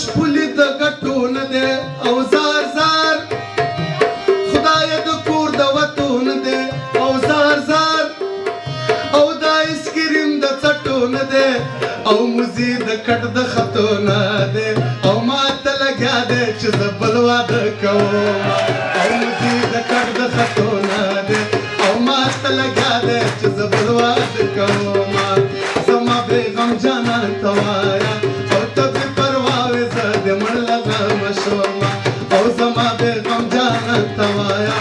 شپولې د ګټو نه دی او زار زار خدای د کور د وتو نه دی او زار زار او دا ایسکریم د څټو نه دی او موزي د کټ د خطو نه دی او ما ته لګیا دی چې زه بل واده کوم او موزي د کټ د خطو نه دی او ما ته لګیا دی چې زه بل واده کوم زما بیغم جانان ته وایه او ته بې پروا وې زه دې مړ له غمه شوم او زما بیغم جانان ته وایه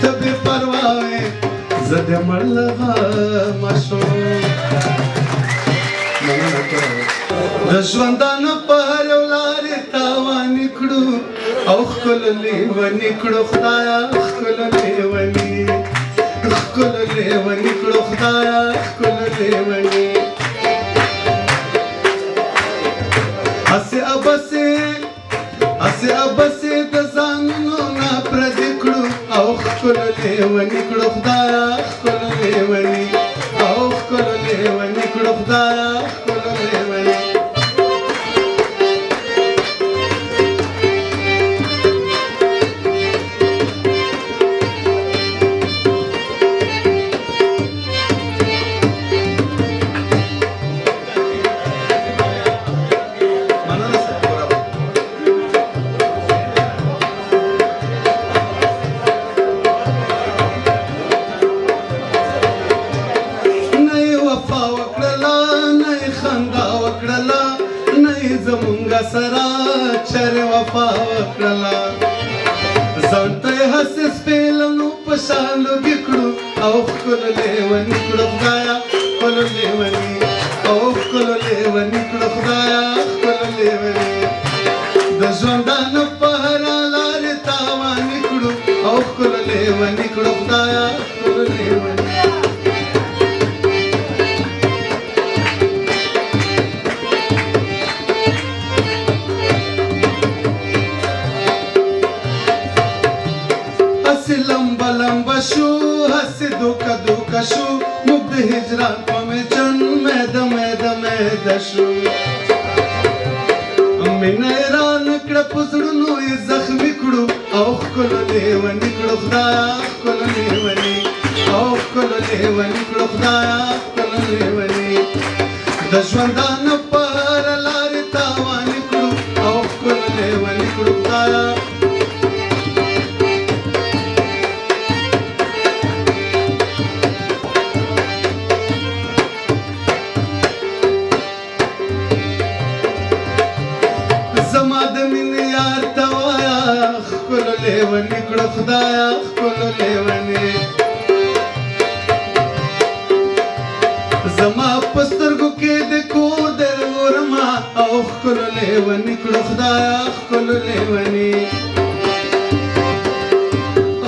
ته بې پروا وې زه دې مړ له غمه شوم د ژوندانه په هر یو لارې تاوانې کړو او ښکلو لیونې کړو خدایه ښکلو لیونې ښکلو لیونې کړو خدایه ښکلو لیونې هسې ابسې د ځانونو نه پردې کړو او ښکلو لیونې کړو خدایه ښکلو لیونې او ښکلو لیونې کړو خدایه ښکلو لیونې زمونږه سره چرې وفا وکړله ځان ته یې هسې سپېلنو په شان لوګي کړو او ښکلو لیونې کړو خدایه ښکلو لیونې او ښکلو لیونې کړو خدایه ښکلو لیونې د ژوندانه په هره لارې تاوانې کړو او ښکلو لیونې کړو خدایه ښکلو لیونې شو هسې دوکه دوکه شو موږ د هجران په میچن میده میده میده شو مینه یې رانه کړه په زړونو یې زخمي کړو او ښکلو لیونې کړو خدایه ښکلو لیونې او ښکلو لیونې کړو خدایه ښکلو لیونې د ژوندانه په هره لارې تاوانې کړو او ښکلو لیونې کړو خدایه زما د مینې یار ته وایه ښکلو لیونې کړو خدایه ښکلو لیونې زما په سترګو کې د کور در ګورمه او ښکلو لیونې کړو خدایه ښکلو لیونې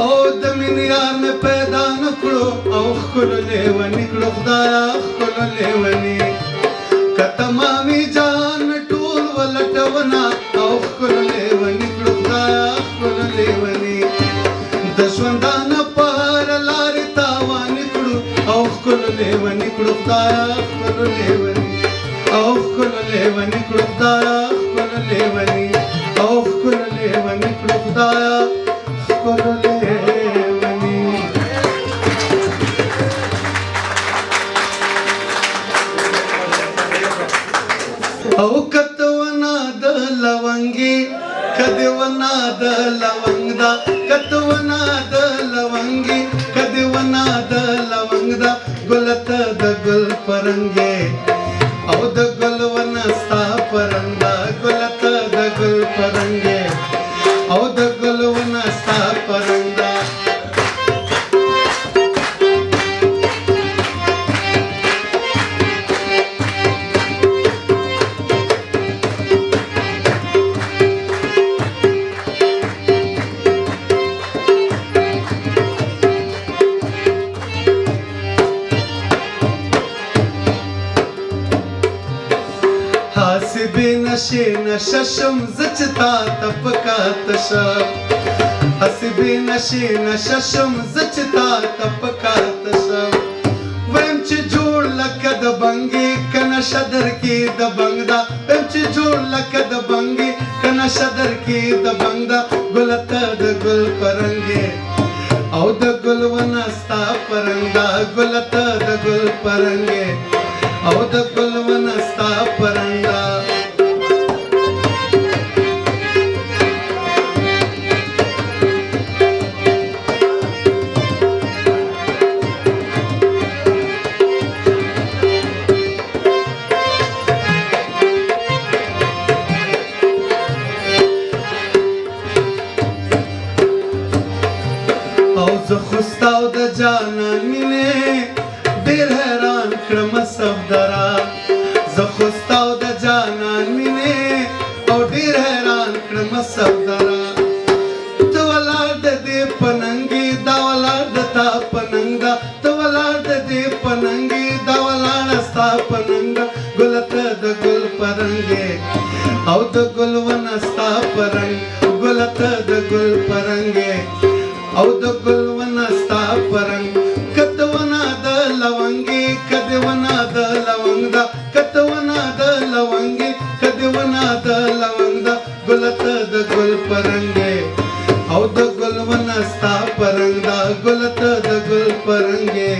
او د مینې یار مې پیدا نه کړو او ښکلو لیونې کړو خدایه ښکلو لیونې که تمامي جان مې ټول ولټونه او ښکلو لیونې کړو خدایه ښکلو لیونې د ژوندانه په هره لارې تاوانې کړو او ښکلو لیونې کړو خدایه ښکلو لیونې او ښکلو لیونې کړو خدایه ښکلو لیونې او ښکلو لیونې کړو خدایه ښکلو لیونې او کته ونه د لونګي کده ونه د لونګ دا کته ونه د لونګي کده ونه د لونګ دا ګلته د ګل پرنګي او د ګل ونه ستا پرندا ګلته د ګل پرنګي او د ګل ونه ستا پرندا نشې نشه شم زه چې تا ته په کاته شم حسبې نشې نشه شم زه چې تا ته په کاته شم ویم چې جوړ لکه د بنګې که نشه درکې د بنګ دا ویم چې جوړ لکه د بنګې شدر کې د بنګ د ګلته د ګل پرنګې او د ګل ونه ستا پرنګ د ګلته د ګل پرنګې او د ګل ونه ستا پرنګ زه خو ستا او د جانان مینې ډېر حیران کړم صفدره زه خو ستا او د جانان مینې او ډېر حیران کړم صفدره ته ولاړ د دې پننګې دا ولاړ د تا پننګ ده ته ولاړ د دې پننګې دا ولاړه ستا پننګ ده ګلته د ګل پرنګې او د ګل ونه ستا پرنګ ګلته د ګل پرنګې او د ګل ونه ستا پرنګ کته ونه د لونګې کده ونه د لونګ ده کته ونه د لونګې کده ونه د لونګ ده ګلته د ګل پرنګې او د ګل ونه ستا پرنګ ده ګلته د ګل پرنګې